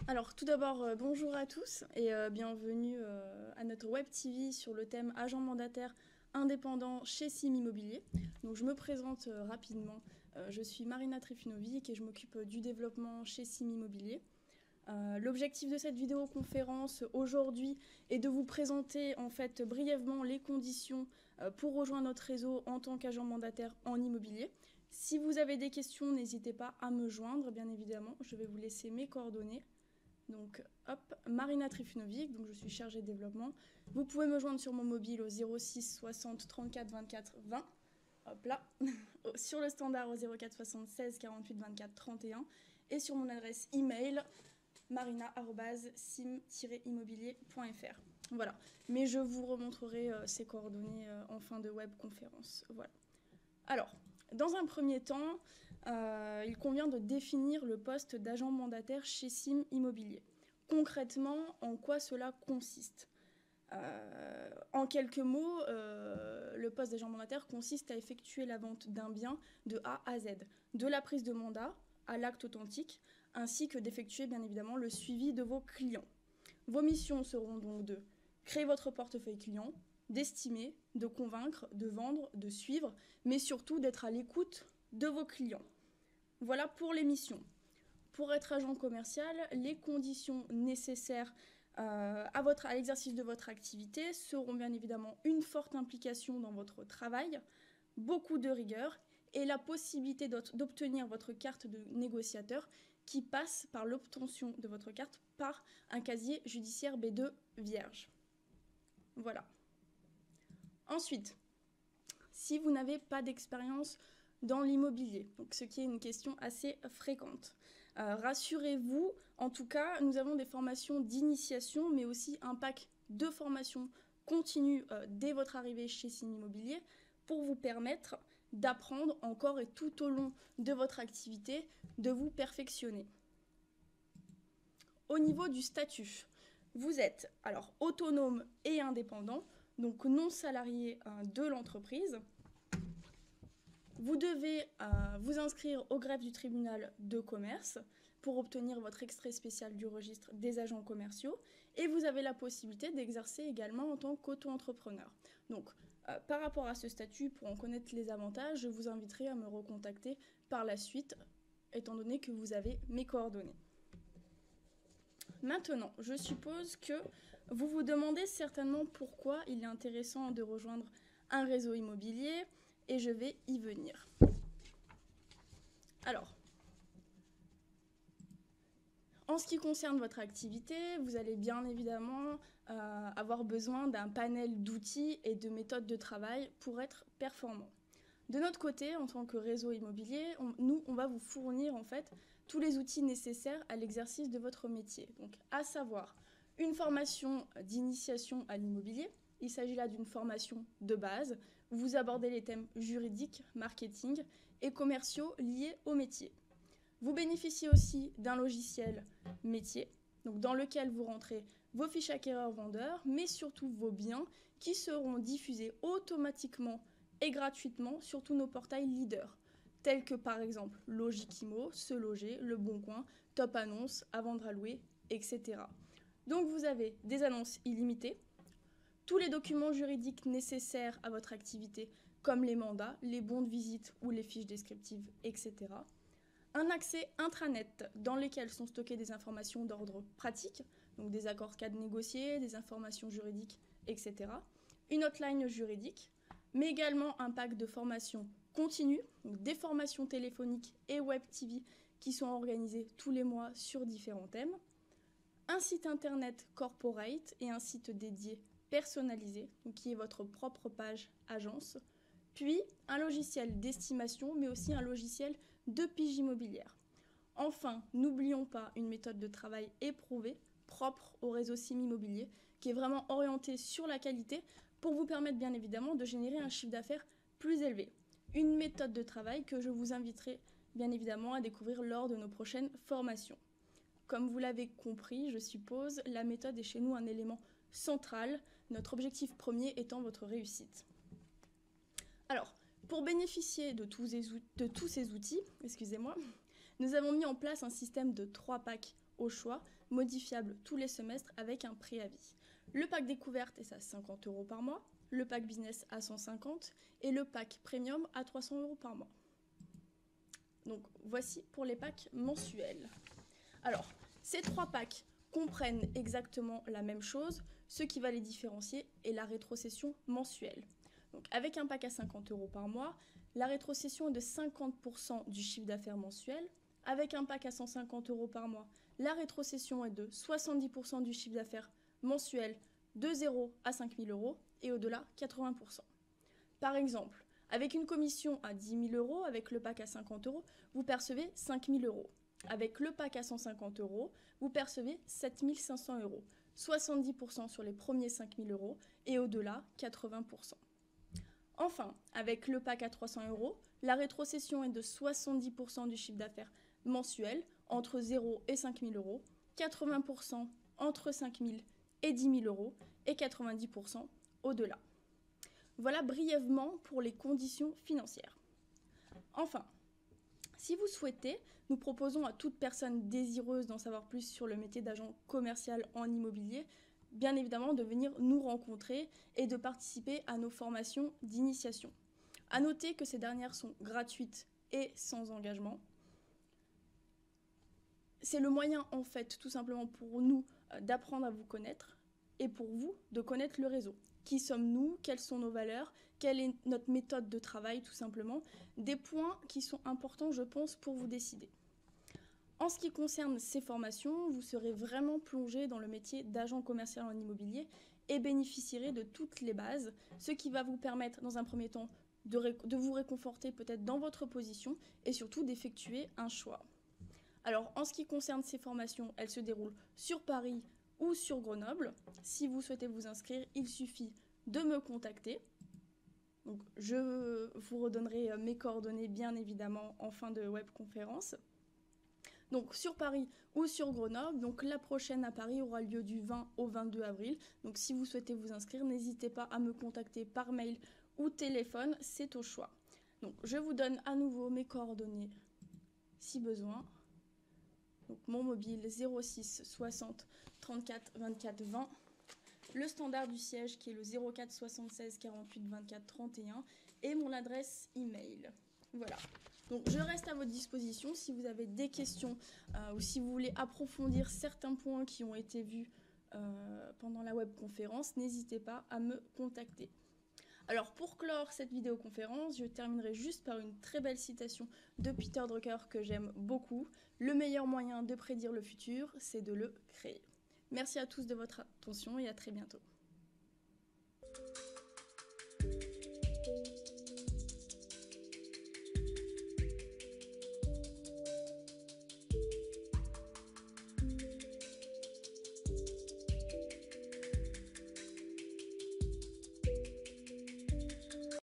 Alors tout d'abord, bonjour à tous et bienvenue à notre web TV sur le thème agent mandataire indépendant chez Sim Immobilier. Donc je me présente rapidement. Je suis Marina Trifinovic et je m'occupe du développement chez Sim Immobilier. L'objectif de cette vidéoconférence aujourd'hui est de vous présenter en fait brièvement les conditions pour rejoindre notre réseau en tant qu'agent mandataire en immobilier. Si vous avez des questions, n'hésitez pas à me joindre, bien évidemment. Je vais vous laisser mes coordonnées. Donc, hop, Marina Trifunovic, donc je suis chargée de développement. Vous pouvez me joindre sur mon mobile au 06 60 34 24 20. Hop là. Sur le standard au 04 76 48 24 31. Et sur mon adresse email marina@sim-immobilier.fr. Voilà. Mais je vous remontrerai ces coordonnées en fin de webconférence. Voilà. Alors, dans un premier temps, il convient de définir le poste d'agent mandataire chez Sim Immobilier. Concrètement, en quoi cela consiste? En quelques mots, le poste d'agent mandataire consiste à effectuer la vente d'un bien de A à Z, de la prise de mandat à l'acte authentique, ainsi que d'effectuer bien évidemment le suivi de vos clients. Vos missions seront donc de créer votre portefeuille client, d'estimer, de convaincre, de vendre, de suivre, mais surtout d'être à l'écoute de vos clients. Voilà pour les missions. Pour être agent commercial, les conditions nécessaires à l'exercice de votre activité seront bien évidemment une forte implication dans votre travail, beaucoup de rigueur et la possibilité d'obtenir votre carte de négociateur qui passe par l'obtention de votre carte par un casier judiciaire B2 vierge. Voilà. Ensuite, si vous n'avez pas d'expérience dans l'immobilier, donc ce qui est une question assez fréquente, rassurez-vous, en tout cas, nous avons des formations d'initiation, mais aussi un pack de formations continues dès votre arrivée chez Sim Immobilier pour vous permettre d'apprendre encore et tout au long de votre activité, de vous perfectionner. Au niveau du statut, vous êtes alors autonome et indépendant, donc non salarié de l'entreprise. Vous devez vous inscrire au greffe du tribunal de commerce pour obtenir votre extrait spécial du registre des agents commerciaux et vous avez la possibilité d'exercer également en tant qu'auto-entrepreneur. Donc, par rapport à ce statut, pour en connaître les avantages, je vous inviterai à me recontacter par la suite, étant donné que vous avez mes coordonnées. Maintenant, je suppose que vous vous demandez certainement pourquoi il est intéressant de rejoindre un réseau immobilier et je vais y venir. Alors, en ce qui concerne votre activité, vous allez bien évidemment avoir besoin d'un panel d'outils et de méthodes de travail pour être performant. De notre côté, en tant que réseau immobilier, on va vous fournir en fait tous les outils nécessaires à l'exercice de votre métier. Donc, à savoir une formation d'initiation à l'immobilier. Il s'agit là d'une formation de base. Vous abordez les thèmes juridiques, marketing et commerciaux liés au métier. Vous bénéficiez aussi d'un logiciel métier, donc dans lequel vous rentrez vos fiches acquéreurs-vendeurs, mais surtout vos biens qui seront diffusés automatiquement et gratuitement sur tous nos portails leaders, tels que par exemple Logikimo, Se Loger, Le Bon Coin, Top Annonce, À Vendre à Louer, etc. Donc vous avez des annonces illimitées, tous les documents juridiques nécessaires à votre activité, comme les mandats, les bons de visite ou les fiches descriptives, etc. Un accès intranet dans lesquels sont stockées des informations d'ordre pratique, donc des accords cadres négociés, des informations juridiques, etc. Une hotline juridique, mais également un pack de formations continues, donc des formations téléphoniques et web TV qui sont organisées tous les mois sur différents thèmes. Un site internet corporate et un site dédié personnalisé, donc qui est votre propre page agence. Puis un logiciel d'estimation, mais aussi un logiciel de pige immobilière. Enfin, n'oublions pas une méthode de travail éprouvée, propre au réseau Sim Immobilier, qui est vraiment orientée sur la qualité pour vous permettre bien évidemment de générer un chiffre d'affaires plus élevé. Une méthode de travail que je vous inviterai bien évidemment à découvrir lors de nos prochaines formations. Comme vous l'avez compris, je suppose, la méthode est chez nous un élément central, notre objectif premier étant votre réussite. Alors, pour bénéficier de tous ces outils, nous avons mis en place un système de 3 packs au choix, modifiable tous les semestres avec un préavis. Le pack découverte est à 50 € par mois, le pack business à 150 et le pack premium à 300 € par mois. Donc voici pour les packs mensuels. Alors, ces 3 packs comprennent exactement la même chose. Ce qui va les différencier est la rétrocession mensuelle. Donc, avec un pack à 50 € par mois, la rétrocession est de 50% du chiffre d'affaires mensuel. Avec un pack à 150 € par mois, la rétrocession est de 70% du chiffre d'affaires mensuel de 0 à 5 000 € et au-delà 80%. Par exemple, avec une commission à 10 000 € avec le pack à 50 €, vous percevez 5 000 €. Avec le pack à 150 €, vous percevez 7 500 €, 70% sur les premiers 5 000 € et au-delà 80%. Enfin, avec le pack à 300 €, la rétrocession est de 70% du chiffre d'affaires mensuel entre 0 et 5 000 €, 80% entre 5 000 et 10 000 € et 90% au-delà. Voilà brièvement pour les conditions financières. Enfin, si vous souhaitez, nous proposons à toute personne désireuse d'en savoir plus sur le métier d'agent commercial en immobilier, bien évidemment de venir nous rencontrer et de participer à nos formations d'initiation. À noter que ces dernières sont gratuites et sans engagement. C'est le moyen en fait tout simplement pour nous d'apprendre à vous connaître et pour vous de connaître le réseau. Qui sommes-nous? Quelles sont nos valeurs? Quelle est notre méthode de travail tout simplement? Des points qui sont importants je pense pour vous décider. En ce qui concerne ces formations, vous serez vraiment plongé dans le métier d'agent commercial en immobilier et bénéficierez de toutes les bases, ce qui va vous permettre dans un premier temps de vous réconforter peut-être dans votre position et surtout d'effectuer un choix. Alors en ce qui concerne ces formations, elles se déroulent sur Paris ou sur Grenoble. Si vous souhaitez vous inscrire, il suffit de me contacter. Donc, je vous redonnerai mes coordonnées bien évidemment en fin de webconférence. Donc sur Paris ou sur Grenoble, donc la prochaine à Paris aura lieu du 20 au 22 avril. Donc si vous souhaitez vous inscrire, n'hésitez pas à me contacter par mail ou téléphone, c'est au choix. Donc je vous donne à nouveau mes coordonnées si besoin. Donc mon mobile 06 60 34 24 20. Le standard du siège qui est le 04 76 48 24 31 et mon adresse email. Voilà. Donc je reste à votre disposition si vous avez des questions ou si vous voulez approfondir certains points qui ont été vus pendant la webconférence, n'hésitez pas à me contacter. Alors pour clore cette vidéoconférence, je terminerai juste par une très belle citation de Peter Drucker que j'aime beaucoup. Le meilleur moyen de prédire le futur, c'est de le créer. Merci à tous de votre attention et à très bientôt.